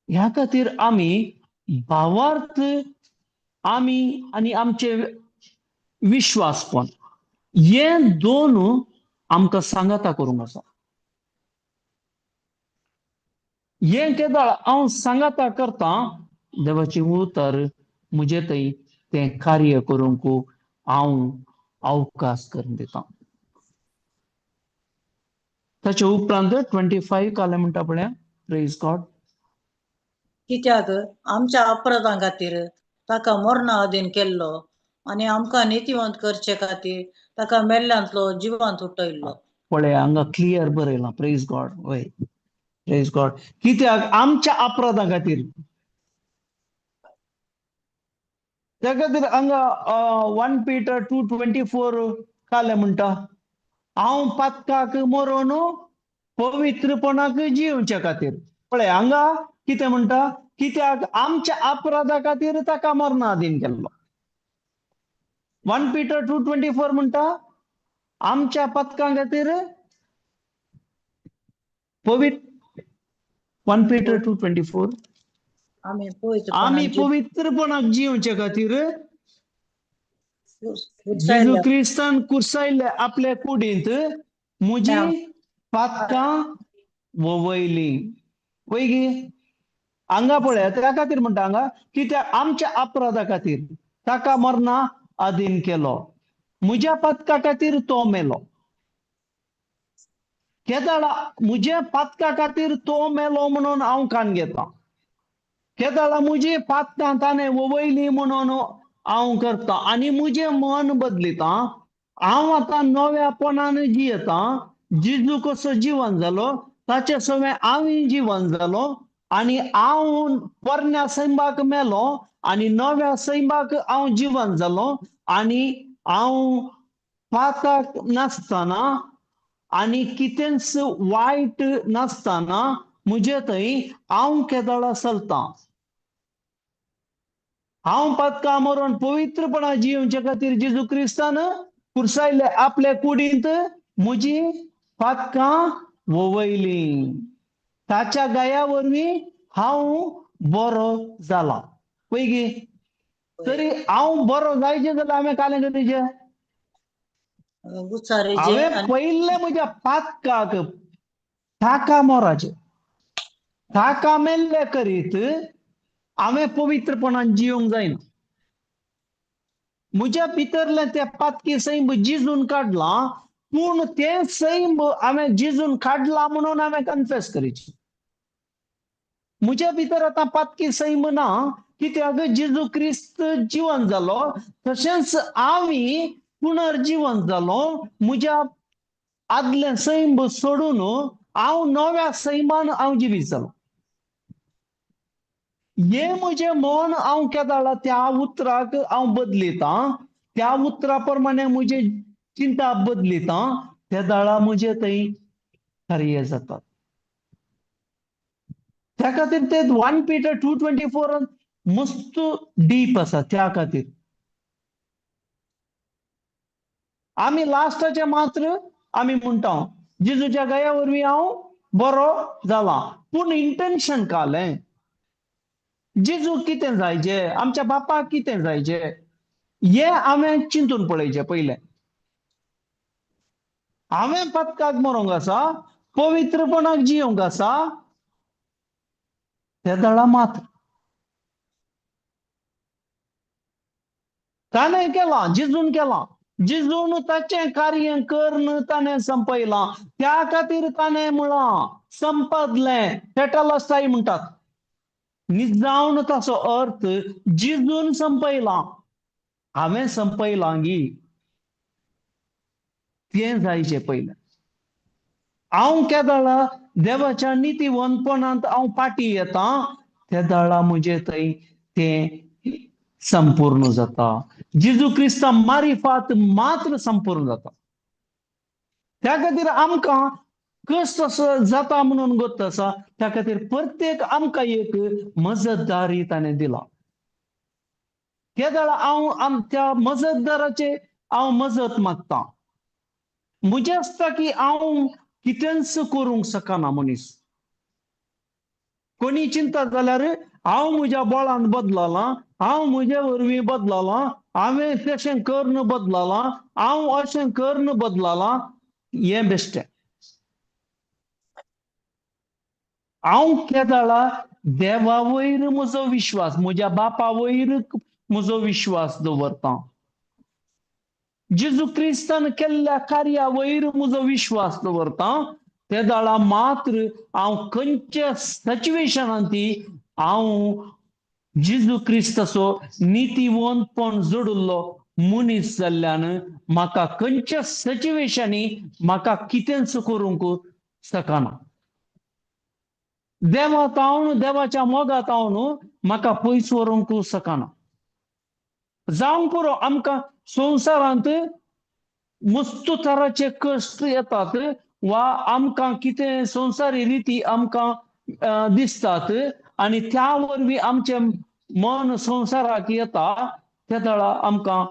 ह्या खातीर आमी भावार्थ आमी आनी आमचे विश्वासपण हे दोन आमकां सांगाता करूंक आसा. हे केदाळ हांव सांगाता करता, देवाची उतर म्हजे थंय तें कार्य करूंक हांव अवकाश करून दिता. ताचे उपरांत 25 काले म्हणटा पळय, प्रेज गॉड. कित्याक आमच्या अपराधां खातीर ताका मरणा अधीन केल्लो आनी आमकां नितीवंत करचे खातीर ताका मेल्ल्यांतलो जिवंत उठयल्लो. पळय हांगा क्लियर बरयलां, प्रेज गॉड. वय प्रेज गॉड. कित्याक आमच्या अपराधां खातीर. त्या खातीर हांगा 1 Peter 2:24 काले म्हणटा, हांव पातकाक मरून पवित्रपणाक जिवचे खातीर. पळय हांगा कितें म्हणटा, कित्याक आमच्या अपराधा खातीर ताका मरणा अधीन केल्लो. 1 Peter 2:24 म्हणटा, आमच्या पतकां खातीर पवित्र. 1 Peter 2:24 आमी आमी पवित्रपणाक जिवचे खातीर जेजू क्रिस्तान कुर्सायल्ले आपल्या कुडींत म्हजी पातकां ववयली. वैगी हांगा पळय त्या खातीर म्हणटा, हांगा कित्याक आमच्या अपराधा खातीर ताका मरणा अधीन केलो, म्हज्या पातका खातीर तो मेलो. केदाळा म्हज्या पातका खातीर तो मेलो म्हणून हांव खाण घेता. केदाळा म्हजी पातकां ताणें ववयली म्हणून हांव करता आनी म्हजें मन बदलिता. हांव आतां नव्यापणान जियेता. जेजू कसो जिवन जालो ताचे सवे हांवूय जिवन जालो, आनी हांव पोरण्या सैमाक मेलो आनी नव्या सैमाक हांव जिवन जालो, आनी हांव पाताक नासतना आनी कितेंच वायट नासतना म्हजे थंय हांव केदाळा चलता. हांव पातकां मरून पवित्रपणा जिवचे खातीर जेजू क्रिस्तान कुर्सायल्ले आपल्या कुडींत म्हजी पातकां ववयली. ताच्या गाया वरवीं हांव बरो जाला. पैगी तरी हांव बरो जायचे जाल्यार हांवें कालें करीचें. हांवें पयले म्हज्या पातकाक ताका मोराचे, ताका मेल्ले करीत हांवें पवित्रपणान जिवंक जायना. म्हज्या भितरले ते पातकी सैम जिजून काडला, पूण ते सैम हांवें जिजून काडला म्हणून हांवें कन्फेस करीची. म्हज्या भितर आतां पातकी सैम ना, कित्याक जेजू क्रिस्त जिवन जालो तशेंच हांवूय पुनर्जिवन जालो. म्हज्या आदले सैम सोडून हांव नव्या सैमान हांव जिवीत जालो. हे म्हजें मन हांव केदाळा त्या उतराक हांव बदलिता, त्या उतरा प्रमाणे म्हजी चिंता बदलिता, केदाळा म्हजे थंय कार्य जातात. त्या खातीर ते 1 Peter 2:24 मस्त डीप आसा. त्या खातीर आमी लास्टाचे मात्र आमी म्हणटा जेजूच्या गया वरवीं हांव बरो जाला, पूण इंटेन्शन कालें. जेजू कितें जायचे, आमच्या बापाक कितें जायचे, हे हांवें चिंतून पळयचें. पयलें हांवें पातकाक मरोंक आसा, पवित्रपणाक जियोंक आसा, त्या दळा मात्र ताणें केलां, जेजून केलां. जेजून ताचें कार्य करून ताणें संपयलां. त्या खातीर ताणें म्हळां संपदलें, टेटलस्टाय म्हणटात. जावन ताचो अर्थ जेजून संपयलां, हांवें संपयलां गी. तें जायचें पयलें. हांव केदाळा देवाच्या नितीवंतपणांत हांव फाटी येता, केदाळा म्हजे थंय ते संपूर्ण जाता. जेजू क्रिस्ता मारिफात मात्र संपूर्ण जाता. त्या खातीर आमकां कष्ट जाता म्हणून गोत आसा, त्या खातीर प्रत्येक आमकां एक मजतदारी ताणें दिला. त्या वेळा हांव त्या मजतदाराचे हांव मजत मागतां. म्हजें आसता की हांव कितेंच करूंक शकना मनीस. कोणी चिंता जाल्यार हांव म्हज्या बळान बदललां, हांव म्हजे वरवीं बदललां, हांवें तशें करून बदललां, हांव अशें करून बदललां, हें बेश्टें. हांव केदाळा देवा वयर म्हजो विश्वास, म्हज्या बापा वयर म्हजो विश्वास दवरतां. जेजू क्रिस्तान केल्ल्या कार्या वयर म्हजो विश्वास दवरतां. ते दाळा मात्र हांव खंयच्या सिच्युएशनांती हांव जेजू क्रिस्ताचो नितीवंतपण जोडिल्लो मनीस जाल्ल्यान म्हाका खंयच्या सिच्युएशनी म्हाका कितेंच करूंक शकना. देवांत हांव देवाच्या मोगात हांव म्हाका पयस व्हरूंक शकना. जावं पुरो आमकां संवसारांत मस्त तराचे कश्ट येतात वा आमकां कितें संवसारी रिती आमकां दिसतात आनी त्या वरवीं आमचें मन संवसाराक येता, त्या वेळा आमकां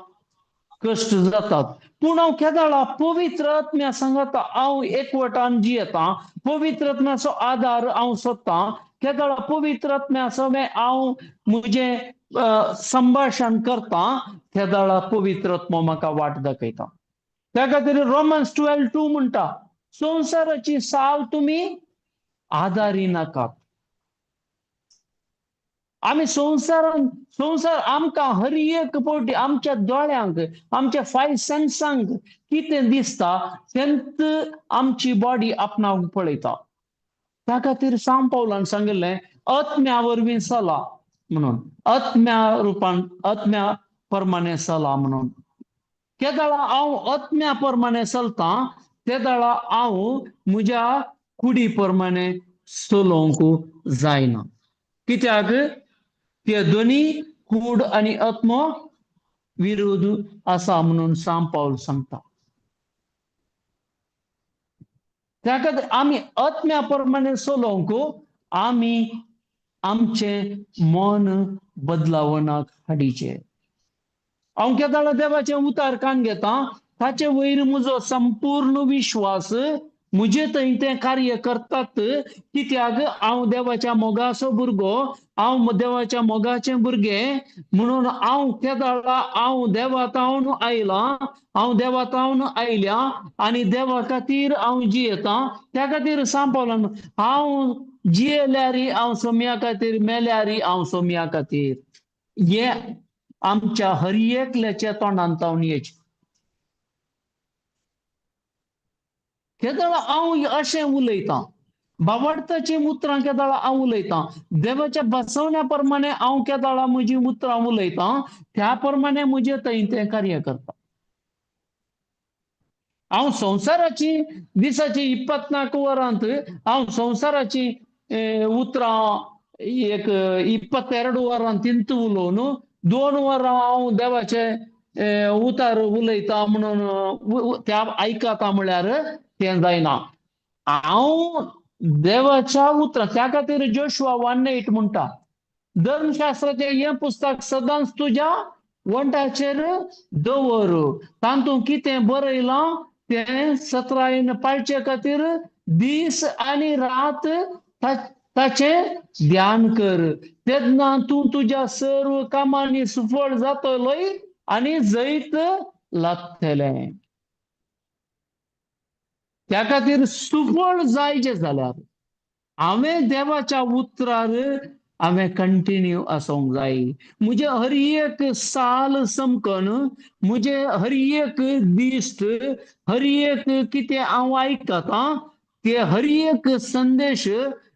कश्ट जातात. पूण हांव केदाळा पवित्र आत्म्या सांगाता हांव एकवटान जियेतां, पवित्र आत्म्याचो आदार हांव सोदतां. केदाळा पवित्र आत्म्या सगळें हांव म्हजें संभाशण करतां, केदाळा पवित्र आत्मो म्हाका वाट दाखयता. त्या खातीर रोमन्स 12:2 म्हणटा, संवसाराची साल तुमी आदारी नाकात. आमी संवसार आमकां हर एक फावटी आमच्या दोळ्यांक, आमच्या 5 सेन्सांक कितें दिसता तेंत आमची बॉडी आपणाक पळयता. त्या खातीर सांत पौलान सांगिल्लें आत्म्या वरवीं चला म्हणून, आत्म्या प्रमाणे चला म्हणून. केदाळा हांव आत्म्या प्रमाणे चलतां, ते दाळा हांव म्हज्या कुडी प्रमाणे चलोवंक जायना. कित्याक ते दोनी कूड आनी आत्मो विरोध आसा म्हणून सांत पौल सांगता. त्या खातीर आमी आत्म्या प्रमाणे चलोवंक आमी आमचें मन बदलावनाक हाडिचें. हांव केदाळा देवाचें उतार कान घेतां, ताचे वयर म्हजो संपूर्ण विश्वास म्हजे थंय तें कार्य करतात. कित्याक हांव देवाच्या मोगाचो भुरगो, हांव देवाच्या मोगाचें भुरगें म्हणून हांव केदाळा हांव देवातावन आयलां, हांव देवातावन आयल्या आनी देवा खातीर हांव जियेतां. त्या खातीर सांत पौलान हांव जियेल्यारी हांव सोम्या खातीर, मेल्यारी हांव सोम्या खातीर. हे आमच्या हर एकल्याच्या तोंडांत जावन येचें. केदाळा हांव अशें उलयतां, बावडताची उतरां केदाळा हांव उलयतां, देवाच्या बसवण्या प्रमाणे हांव केदाळा म्हजी उतरां उलयतां, त्या प्रमाणे म्हजें थंय तें कार्य करता. हांव संवसाराची दिसाची 24 वरांत हांव संवसाराची उतरां एक 22 वरां तिंत उलोवन 2 वरां हांव देवाचे उतार उलयता म्हणून त्या आयकता म्हळ्यार तें जायना. हांव देवाच्या उतरां, त्या खातीर जोशुआ 1:8 म्हणटा, धर्मशास्त्राचें हें पुस्तक सदांच तुज्या वंटाचेर दवर, तातूंत कितें बरयलां तें सत्रायेन पाळचे खातीर दीस आनी रात ताचें ध्यान कर. तेन्ना तूं तुज्या सर्व कामांनी सुफळ जातलोय आनी जैत लागतलें. त्या खातीर सुफळ जायचें जाल्यार हांवें देवाच्या उतरार हांवें कंटिन्यू आसोंक जाय. म्हजें हर एक साल समकन, म्हजें हर एक दिश्ट, हर एक कितें हांव आयकतां ते हर एक संदेश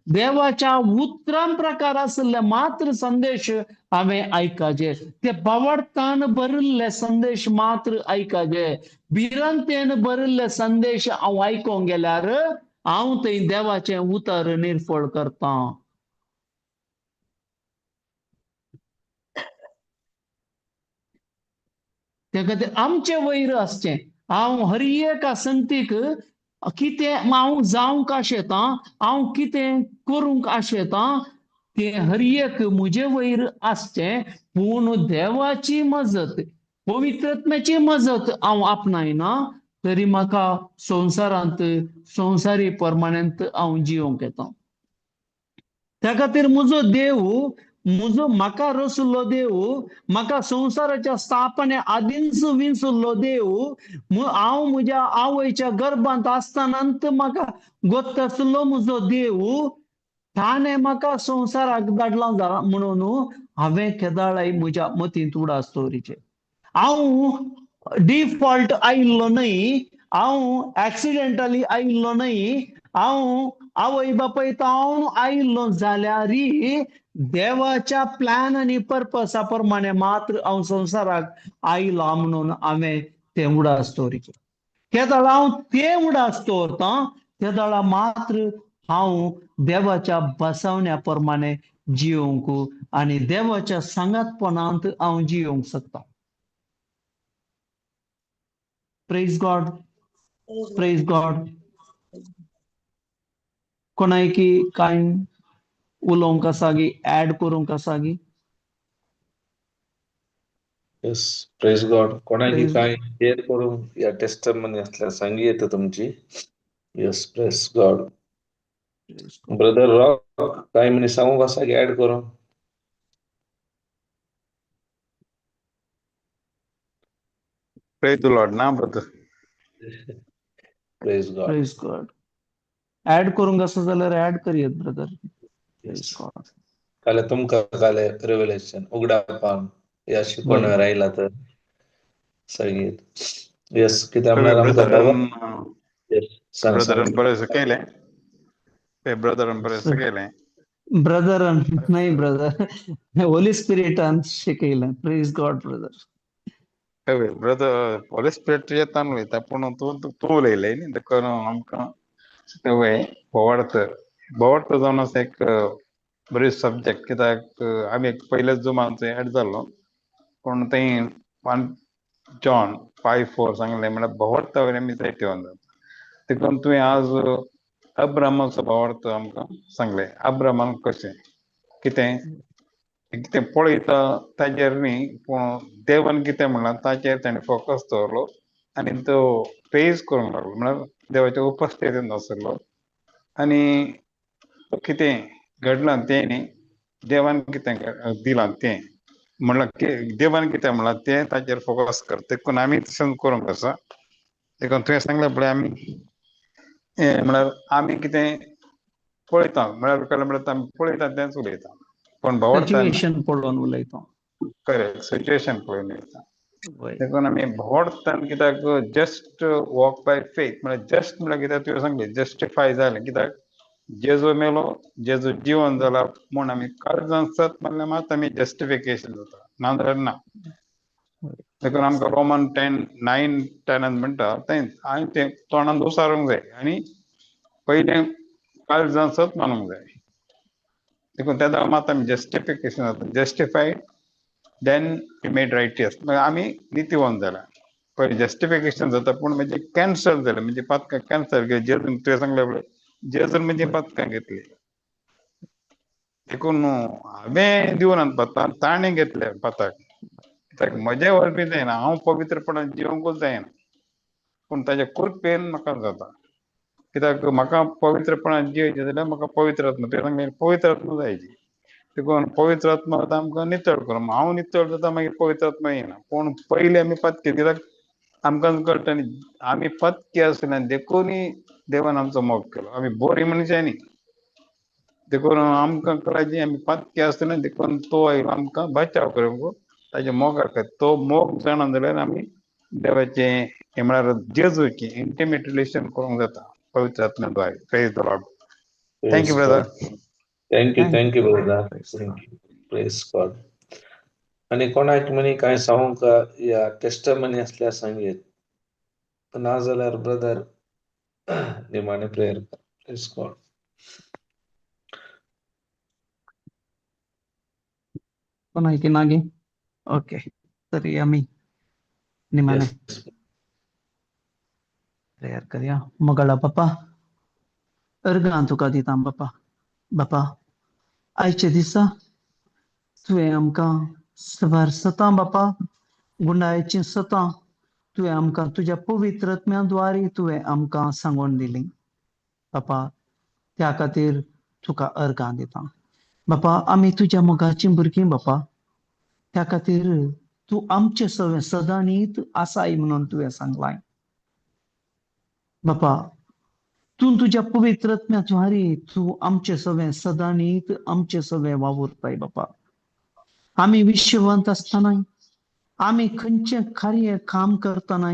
देवाच्या उतरां प्रकार आसले मात्र संदेश हांवें आयकाचे. ते बावडतान बरिल्ले संदेश मात्र आयकाचे. भिरांतेन बरिल्ले संदेश हांव आयकोंक गेल्यार हांव थंय देवाचें उतर निर्फळ करतां. त्या खातीर आमचे वयर आसचें. हांव हर एका संगतीक कितें हांव जावंक आशेतां, हांव कितें करूंक आशेतां, ते हर एक म्हजे वयर आसचें. पूण देवाची मजत, पवित्रात्म्याची मजत हांव आपणायना तरी म्हाका संवसारांत संवसारी प्रमाणांत हांव जिवंक येता. त्या खातीर म्हजो देव, म्हाका रचलो देव, म्हाका संवसाराच्या स्थापने आदींच विंचुल्लो देव, हांव म्हज्या आवयच्या गर्भांत आसतनांत म्हाका गोत्तसलो म्हजो देव, ताणें म्हाका संवसाराक धाडला म्हणून हांवें केदाळाय म्हज्या मतींत उडास दवरिचें. हांव डिफॉल्ट आयिल्लो न्हय, हांव एक्सिडेंटली आयिल्लो न्हय, हांव आवय बापाय हांव आयिल्लो जाल्यारय देवाच्या प्लॅन आनी पर्पसा प्रमाणे मात्र हांव संवसाराक आयला म्हणून हांवें तें उडास दवरिचें. केदाळ हांव तें उडास दवरतां, केदाळ मात्र हांव देवाच्या बसवण्या प्रमाणे जिवंक आनी देवाच्या सांगातपणांत हांव जिवंक शकतां. Praise God, praise God. कोणायकी कांय उलोवंक आसा गी, ऍड करूंक आसा गी? Yes, praise God. कोणाकी Praise काय शेअर करून या टेस्टमनी असल्यास सांगी येतं तुमची. Yes, praise God. Brother Rock काय म्हणे सांगू कसा की ऍड करून? Pray the Lord ना brother. Praise God. Praise God. Add करूंक आसा जाल्यार ऍड करियत ब्रदर. Praise yes. गॉड. काले तुमका काले रेव्हलेशन उघडापान या शिकवण्यावर राहिला तर सांगेल. येस, किती Pray आमणार आमका brother बाबा. येस, सांग brother सांग. बरेच केले. Pray brother बरेच केले. ब्रदर नाही ब्रदर, होली स्पिरिटान शिकयलें. Praise God brother. हय ब्रदर होली स्पिरिट येता वयता पूण तूं उलयलें न्ही देखून आमकां हय भोवार्थ जावन असो एक बरी सब्जेक्ट. कित्याक आमी एक पयले जुमांत एड जाल्लो पूण थंय 1 जॉन 5:4 सांगलें म्हळ्यार भोवार्थ वयल्यान आमी जायते येवन जाता. देखून तुवें आज अब्रामाचो भावार्थ आमकां सांगलें. अब्रामान कशें कितें कितें पळयता ताजेर न्ही पूण देवान कितें म्हणलां ताचेर ताणें फोकस दवरलो आनी तो प्रेज करूंक लागलो. म्हळ्यार देवाच्या उपस्थितींत आसलो आनी कितें घडलां तें न्ही देवान कितें दिलां तें म्हणल्यार देवान कितें म्हणलां तें ताचेर फोकस कर. देखून आमी तशें करूंक आसा. देखून तुवें सांगलें पळय आमी म्हळ्यार आमी कितें पळयता म्हळ्यार आमी पळयता तेंच उलयता पण भावार्थान सिच्युएशन पळोवन उलयता. करेक्ट सिच्युएशन पळोवन उलयता. वय. देखून आमी भावार्थान कित्याक जस्ट वॉक बाय फेथ म्हळ्यार जस्ट म्हळ्यार कित्याक तुवें सांगलें जस्टिफाय जालें. कित्याक जेजू मेलो, जेजू जिवन जाला म्हूण आमी काळजांत सत मारलें मात आमी जस्टिफिकेशन जाता, नाजाल्यार ना. देखून आमकां रोमन 10:9-10 म्हणटा तें तोंडांत उसारूंक जाय आनी पयलें काळजांत सत मानूंक जाय. देखून तेन्ना मात आमी जस्टिफिकेशन जाता. जस्टिफायड देन मेड रायटियस म्हळ्यार आमी नितीवंत जाला. पयलीं जस्टिफिकेशन जाता पूण म्हणजे कॅन्सल जालें म्हणजे पदकां कॅन्सल केली. जेजून तुवें सांगलें पळय जेजून म्हणजे पदकां घेतली. देखून हांवें दिवनात पदकां ताणें घेतले पदक. कित्याक म्हजे वरवीं जायना, हांव पवित्रपणान जिवंकूच जायना पूण ताचे कृपेन म्हाका जाता. कित्याक म्हाका पवित्रपणान जियेचें जाल्यार म्हाका पवित्र आत्मा तुवें सांगलें पवित्र आत्मा जायची. देखून पवित्र आत्मा आतां आमकां नितळ करूं. हांव नितळ जाता मागीर पवित्र आत्मा येना पूण पयलीं आमी पदके कित्याक आमकां कळटा न्ही आमी पदके आसतना देखूनय देवान आमचो मोग केलो. आमी बरीं मनशां न्ही देखून आमकां काळजी आमी पदके आसतना देखून तो आयलो आमकां बचाव करूंक ताच्या मोगा खातीर. तो मोग जाणा जाल्यार आमी देवाचें हें म्हळ्यार जेजूचें इंटिमेट रिलेशन करूंक जाता पवित्र आत्म्या द्वारे. Praise the Lord. Thank you brother. Thank you brother. Thank you. Praise God. आणि कोणाक म्हणे काय सांगू का या टेस्टमनी असल्या सांगेत ना जाल्यार ब्रदर निमाणे प्रेयर कर. Praise God. कोणायकी नागी? ओके, तरी आमी निमाने Yes. प्रेयर करूया. मोगाळा बापा अर्गां तुका दिता बापा. बापा आयचे दिसा तुवें आमकां सवार सतां बापा गुंडाळ्याची सतां तुवें आमकां तुज्या पवित्र आत्म्याद्वारे तुवें आमकां सांगोन दिली बापा. त्या खातीर तुका अर्गां दिता बापा. आमी तुज्या मोगाची भुरगीं बापा. त्या खातीर तूं आमचे सगळे सदां नीत आसाय म्हणून तुवें सांगलाय बापा. तूं तुज्या पवित्र आत्म्याद्वारे तूं आमचे सगळे सदां नीत आमचे सगळे वावुरताय बापा. आमी विश्ववंत आसतना आमी खंयचे कार्य काम करतना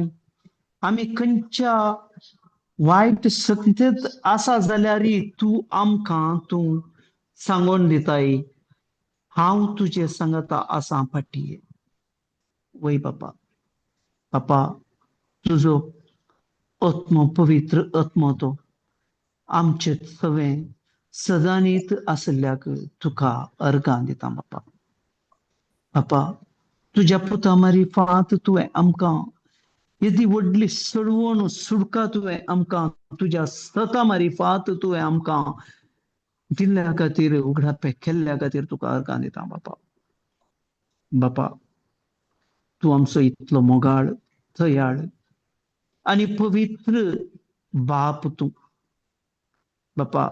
आमी खंयच्या वायट सत्तेत आसा जाल्यार तूं आमकां तूं सांगोन दिताय हांव तुजे सांगता आसां फाटीं. वय बापा. बापा तुजो आत्मो पवित्र आत्मो तो आमचे सगळे सदां नीत आसल्याक तुका अर्गां दिता बापा. बापा तुज्या पुता मारिफात तुवें आमकां येदी व्हडली सडवण सुडका तुवें आमकां तुज्या सता मारिफात तुवें आमकां दिल्ल्या खातीर उगडापे केल्ल्या खातीर तुका अर्गां दिता बापा. बापा तूं आमचो इतलो मोगाळ दयाळ आनी पवित्र बाप तूं बापा.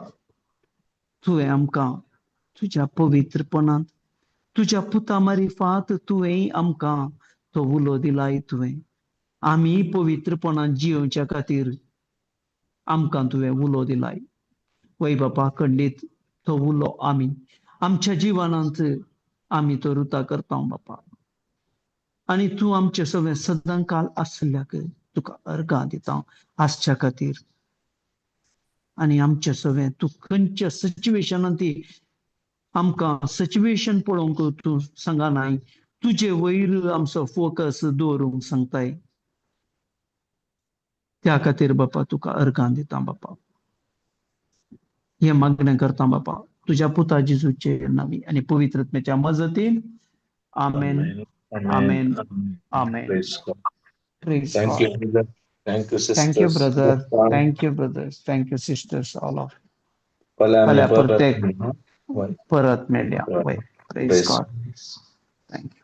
तुवें आमकां तुज्या पवित्रपणांत तुज्या पुता मारिफात तुवें आमकां तो उलो दिलाय. तुवें आमी पवित्रपणान जियोवच्या खातीर आमकां तुवें उलो दिलाय. वय बापा खंडीत तो उलो आमी आमच्या जिवनांत आमी तो रुता करता बापा. आनी तूं आमचे सगळे सदां काल आसल्याक तुका अर्गां दिता आसच्या खातीर. आनी आमचे सगळे तूं खंयच्या सिच्युएशनांत आमकां सिच्युएशन पळोवंक तूं सांगनाय तुजे वयर आमचो फोकस दवरूंक सांगताय. त्या खातीर बापा तुका अर्गां दिता बापा. हे मागणें करता बापा तुज्या पुता जेजूचे नांवी आनी पवित्र आत्म्याच्या मजतीन. आमेन. Amen. Amen. Praise God. Praise Thank God. you, brother. Thank you, sisters. Thank you, brother. Thank you, brothers. Thank you, sisters. All of. Pala Pala परत प्रत्येक भेटू. परत मेळया. Praise Praise God. Thank you.